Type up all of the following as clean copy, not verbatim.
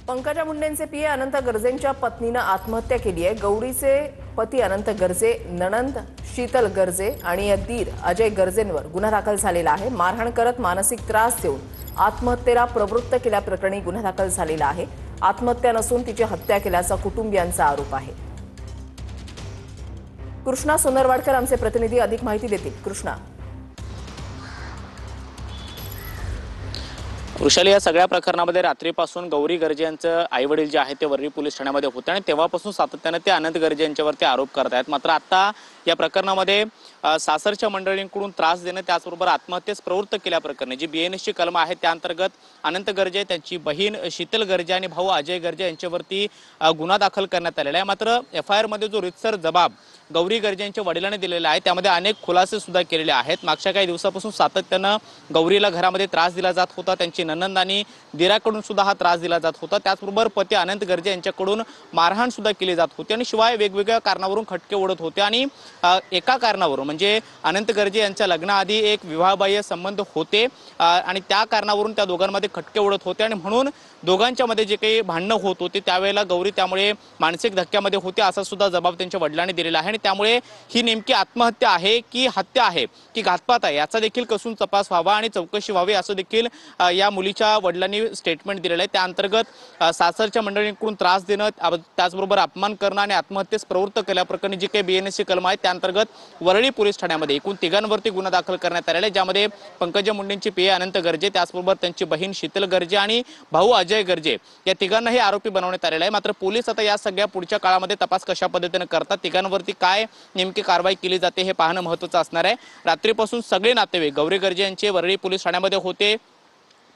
Pankaja मुंडेंचे PA अनंत गर्जेंच्या पत्नीनं आत्महत्या केली आहे। गौरीचे पती अनंत गर्जे, नणंद शीतल गर्जे आणि दीर अजय गर्जेंवर गुन्हा दाखल झालेला आहे। मारहाण करत मानसिक त्रास देऊन आत्महत्येला प्रवृत्त केल्याप्रकरणी गुन्हा दाखल झालेला आहे। आत्महत्या नसून तिची हत्या केल्याचा कुटुंबियांचा आरोप आहे। कृष्णा सोनरवाडकर आमचे प्रतिनिधी अधिक माहिती देतील। कृष्णा, वृषाली, या सगळ्या प्रकरणामध्ये रात्रीपासून गौरी गर्जे यांचं आई वडील जे आहेत ते वरळी पोलीस ठाण्यामध्ये होते आणि तेव्हापासून सातत्याने ते अनंत गर्जे यांच्यावरती आरोप करत आहेत। मात्र आता या प्रकरणामध्ये सासरच्या मंडळींकडून त्रास देणं त्याचबरोबर आत्महत्येस प्रवृत्त केल्याप्रकरणी जी बीएनएसची कलम आहे त्या अंतर्गत अनंत गर्जे, त्यांची बहीण शीतल गर्जे आणि भाऊ अजय गर्जे यांच्यावरती गुन्हा दाखल करण्यात आलेला आहे। मात्र एफआयआर मध्ये जो रितसर जबाब गौरी गर्जे यांच्या वडिलांनी दिलेला आहे त्यामध्ये अनेक खुलासे सुद्धा केलेले आहेत। मागच्या काही दिवसापासून सातत्यानं गौरीला घरामध्ये त्रास दिला जात होता, त्यांची नणंद आणि दिराकडून सुद्धा हा त्रास दिला जात होता। त्याचबरोबर पती अनंत गर्जे यांच्याकडून मारहाण सुद्धा केली जात होती आणि शिवाय वेगवेगळ्या कारणावरून खटके उडत होते आणि एका कारणावरून म्हणजे अनंत गर्जे यांच्या लग्नाआधी एक विवाहबाह्य संबंध होते आणि त्या कारणावरून त्या दोघांमध्ये खटके उडत होते आणि म्हणून दोघांच्या मध्ये जे काही भांडणं होत होते त्यावेळेला गौरी त्यामुळे मानसिक धक्क्यामध्ये होते असा सुद्धा जबाब त्यांच्या वडिलांनी दिलेला आहे आणि त्यामुळे ही नेमकी आत्महत्या आहे की हत्या आहे की घातपात आहे याचा देखील कसून तपास व्हावा आणि चौकशी व्हावी असं देखील या मुलीच्या वडिलांनी स्टेटमेंट दिलेलं आहे। त्या अंतर्गत सासरच्या मंडळींकडून त्रास देणं, त्याचबरोबर अपमान करणं आणि आत्महत्येस प्रवृत्त केल्याप्रकरणी जी काही बीएनएसची कलम आहे त्या अंतर्गत वरळी पोलीस ठाण्यामध्ये एकूण तिघांवरती गुन्हा दाखल करण्यात आलेला आहे, ज्यामध्ये पंकजा मुंडेंची पीए अनंत गर्जे, त्याचबरोबर त्यांची बहीण शीतल गर्जे आणि भाऊ अजय गर्जे या तिघांनाही आरोपी बनवण्यात आलेला आहे। मात्र पोलीस आता या सगळ्या पुढच्या काळामध्ये तपास कशा पद्धतीने करतात, तिघांवरती काय नेमकी कारवाई केली जाते हे पाहणं महत्त्वाचं असणार आहे। रात्रीपासून सगळे नातेवाईक गौरी गर्जे यांचे वरळी पोलीस ठाण्यामध्ये होते,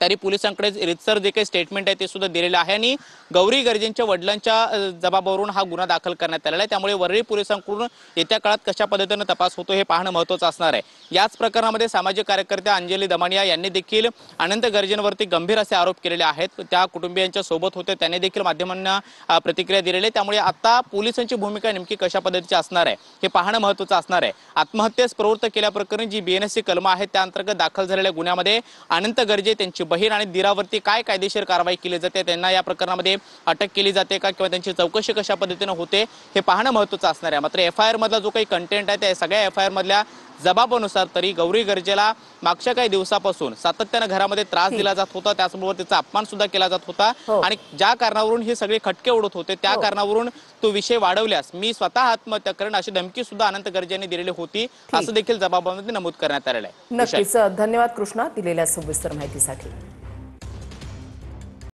तरी पोलिसांकडे रितसर जे काही स्टेटमेंट आहे ते सुद्धा दिलेलं आहे आणि गौरी गर्जेंच्या वडिलांच्या जबाबावरून हा गुन्हा दाखल करण्यात आलेला आहे। त्यामुळे वरळी पोलिसांकडून येत्या काळात कशा पद्धतीने तपास होतो हे पाहणं महत्त्वाचं असणार आहे। याच प्रकरणामध्ये सामाजिक कार्यकर्त्या अंजली दमानिया यांनी देखील अनंत गर्जेंवरती गंभीर असे आरोप केलेले आहेत। त्या कुटुंबियांच्या सोबत होते, त्यांनी देखील माध्यमांना प्रतिक्रिया दिलेली आहे। त्यामुळे आता पोलिसांची भूमिका नेमकी कशा पद्धतीची असणार आहे हे पाहणं महत्त्वाचं असणार आहे। आत्महत्येस प्रवृत्त केल्याप्रकरणी जी बीएनएसची कलम आहे त्या अंतर्गत दाखल झालेल्या गुन्ह्यामध्ये अनंत गर्जे, त्यांची बहीण आणि दिरावरती काय कायदेशीर कारवाई केली जाते, त्यांना या प्रकरणामध्ये अटक केली जाते का किंवा त्यांची चौकशी कशा पद्धतीने होते हे पाहणं महत्त्वाचं असणार आहे। मात्र एफआयआर मधला जो काही कंटेंट आहे त्या सगळ्या एफआयआर मधल्या जबाबानुसार तरी गौरी गर्जेला मागच्या काही दिवसापासून सातत्याने घरामध्ये त्रास दिला जात होता, त्याचबरोबर त्याचा अपमान सुद्धा केला जात होता आणि ज्या कारणावरून हे सगळे खटके उडत होते त्या कारणावरून तो विषय वाढवल्यास मी स्वतः आत्महत्या करेन अशी धमकी सुद्धा अनंत गर्जे यांनी दिलेली होती असं देखील जबाबामध्ये नमूद करण्यात आलेलं आहे। नक्कीच धन्यवाद कृष्णा दिलेल्या सविस्तर माहितीसाठी।